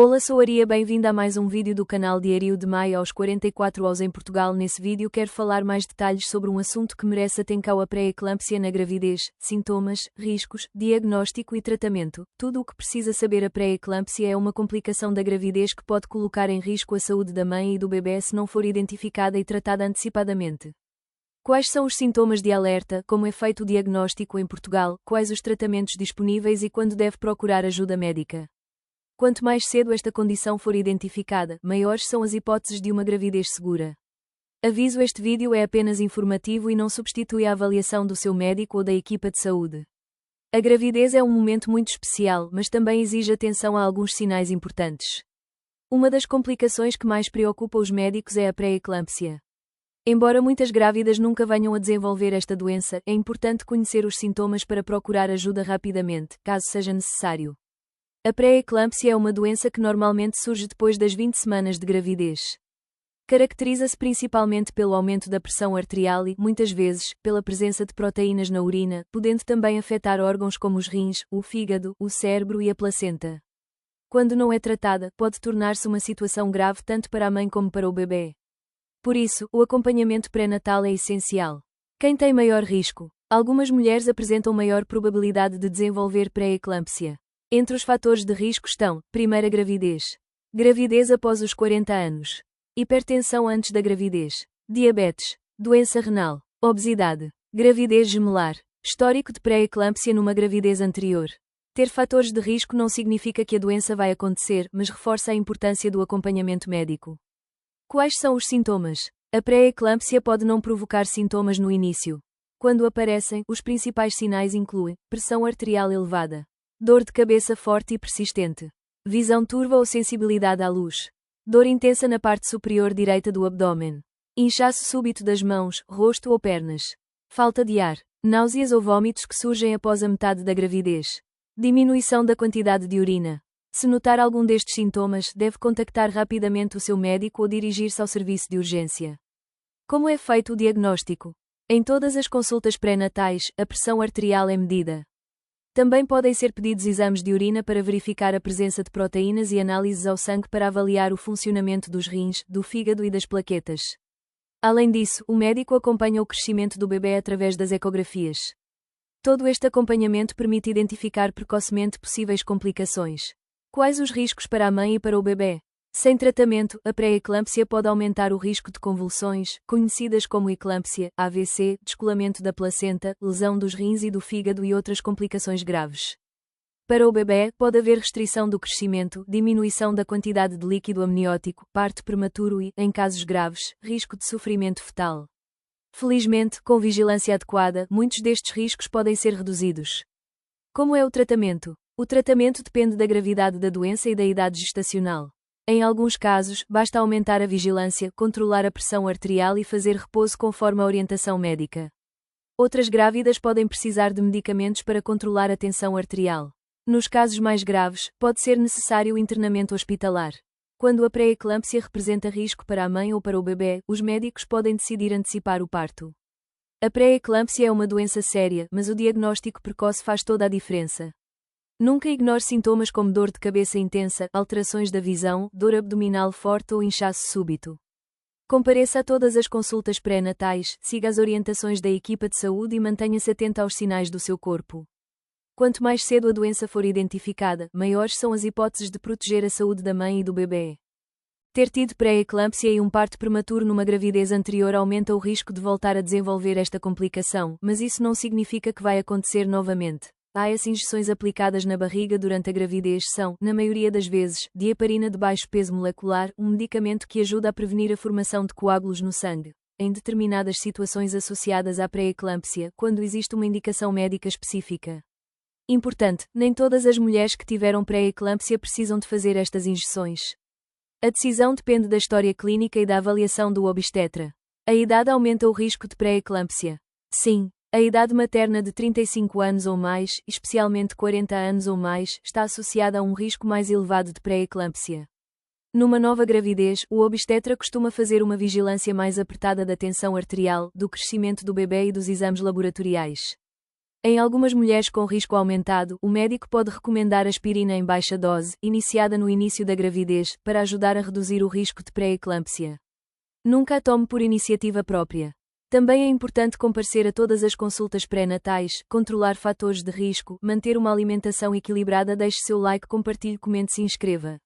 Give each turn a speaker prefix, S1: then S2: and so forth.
S1: Olá, sou Aria, bem-vinda a mais um vídeo do canal Diário de Maio aos 44 anos em Portugal. Nesse vídeo quero falar mais detalhes sobre um assunto que merece atenção: a pré-eclâmpsia na gravidez, sintomas, riscos, diagnóstico e tratamento. Tudo o que precisa saber. A pré-eclâmpsia é uma complicação da gravidez que pode colocar em risco a saúde da mãe e do bebê se não for identificada e tratada antecipadamente. Quais são os sintomas de alerta? Como é feito o diagnóstico em Portugal? Quais os tratamentos disponíveis e quando deve procurar ajuda médica? Quanto mais cedo esta condição for identificada, maiores são as hipóteses de uma gravidez segura. Aviso: este vídeo é apenas informativo e não substitui a avaliação do seu médico ou da equipa de saúde. A gravidez é um momento muito especial, mas também exige atenção a alguns sinais importantes. Uma das complicações que mais preocupa os médicos é a pré-eclâmpsia. Embora muitas grávidas nunca venham a desenvolver esta doença, é importante conhecer os sintomas para procurar ajuda rapidamente, caso seja necessário. A pré-eclâmpsia é uma doença que normalmente surge depois das 20 semanas de gravidez. Caracteriza-se principalmente pelo aumento da pressão arterial e, muitas vezes, pela presença de proteínas na urina, podendo também afetar órgãos como os rins, o fígado, o cérebro e a placenta. Quando não é tratada, pode tornar-se uma situação grave tanto para a mãe como para o bebê. Por isso, o acompanhamento pré-natal é essencial. Quem tem maior risco? Algumas mulheres apresentam maior probabilidade de desenvolver pré-eclâmpsia. Entre os fatores de risco estão: primeira gravidez, gravidez após os 40 anos, hipertensão antes da gravidez, diabetes, doença renal, obesidade, gravidez gemelar, histórico de pré-eclâmpsia numa gravidez anterior. Ter fatores de risco não significa que a doença vai acontecer, mas reforça a importância do acompanhamento médico. Quais são os sintomas? A pré-eclâmpsia pode não provocar sintomas no início. Quando aparecem, os principais sinais incluem pressão arterial elevada, dor de cabeça forte e persistente, visão turva ou sensibilidade à luz, dor intensa na parte superior direita do abdômen, inchaço súbito das mãos, rosto ou pernas, falta de ar, náuseas ou vômitos que surgem após a metade da gravidez, diminuição da quantidade de urina. Se notar algum destes sintomas, deve contactar rapidamente o seu médico ou dirigir-se ao serviço de urgência. Como é feito o diagnóstico? Em todas as consultas pré-natais, a pressão arterial é medida. Também podem ser pedidos exames de urina para verificar a presença de proteínas e análises ao sangue para avaliar o funcionamento dos rins, do fígado e das plaquetas. Além disso, o médico acompanha o crescimento do bebê através das ecografias. Todo este acompanhamento permite identificar precocemente possíveis complicações. Quais os riscos para a mãe e para o bebê? Sem tratamento, a pré-eclâmpsia pode aumentar o risco de convulsões, conhecidas como eclâmpsia, AVC, descolamento da placenta, lesão dos rins e do fígado e outras complicações graves. Para o bebê, pode haver restrição do crescimento, diminuição da quantidade de líquido amniótico, parto prematuro e, em casos graves, risco de sofrimento fetal. Felizmente, com vigilância adequada, muitos destes riscos podem ser reduzidos. Como é o tratamento? O tratamento depende da gravidade da doença e da idade gestacional. Em alguns casos, basta aumentar a vigilância, controlar a pressão arterial e fazer repouso conforme a orientação médica. Outras grávidas podem precisar de medicamentos para controlar a tensão arterial. Nos casos mais graves, pode ser necessário o internamento hospitalar. Quando a pré-eclâmpsia representa risco para a mãe ou para o bebê, os médicos podem decidir antecipar o parto. A pré-eclâmpsia é uma doença séria, mas o diagnóstico precoce faz toda a diferença. Nunca ignore sintomas como dor de cabeça intensa, alterações da visão, dor abdominal forte ou inchaço súbito. Compareça a todas as consultas pré-natais, siga as orientações da equipa de saúde e mantenha-se atenta aos sinais do seu corpo. Quanto mais cedo a doença for identificada, maiores são as hipóteses de proteger a saúde da mãe e do bebê. Ter tido pré-eclâmpsia e um parto prematuro numa gravidez anterior aumenta o risco de voltar a desenvolver esta complicação, mas isso não significa que vai acontecer novamente. As injeções aplicadas na barriga durante a gravidez são, na maioria das vezes, de heparina de baixo peso molecular, um medicamento que ajuda a prevenir a formação de coágulos no sangue. Em determinadas situações associadas à pré-eclâmpsia, quando existe uma indicação médica específica. Importante: nem todas as mulheres que tiveram pré-eclâmpsia precisam de fazer estas injeções. A decisão depende da história clínica e da avaliação do obstetra. A idade aumenta o risco de pré-eclâmpsia? Sim. A idade materna de 35 anos ou mais, especialmente 40 anos ou mais, está associada a um risco mais elevado de pré-eclâmpsia. Numa nova gravidez, o obstetra costuma fazer uma vigilância mais apertada da tensão arterial, do crescimento do bebê e dos exames laboratoriais. Em algumas mulheres com risco aumentado, o médico pode recomendar aspirina em baixa dose, iniciada no início da gravidez, para ajudar a reduzir o risco de pré-eclâmpsia. Nunca a tome por iniciativa própria. Também é importante comparecer a todas as consultas pré-natais, controlar fatores de risco, manter uma alimentação equilibrada. Deixe seu like, compartilhe, comente, se inscreva.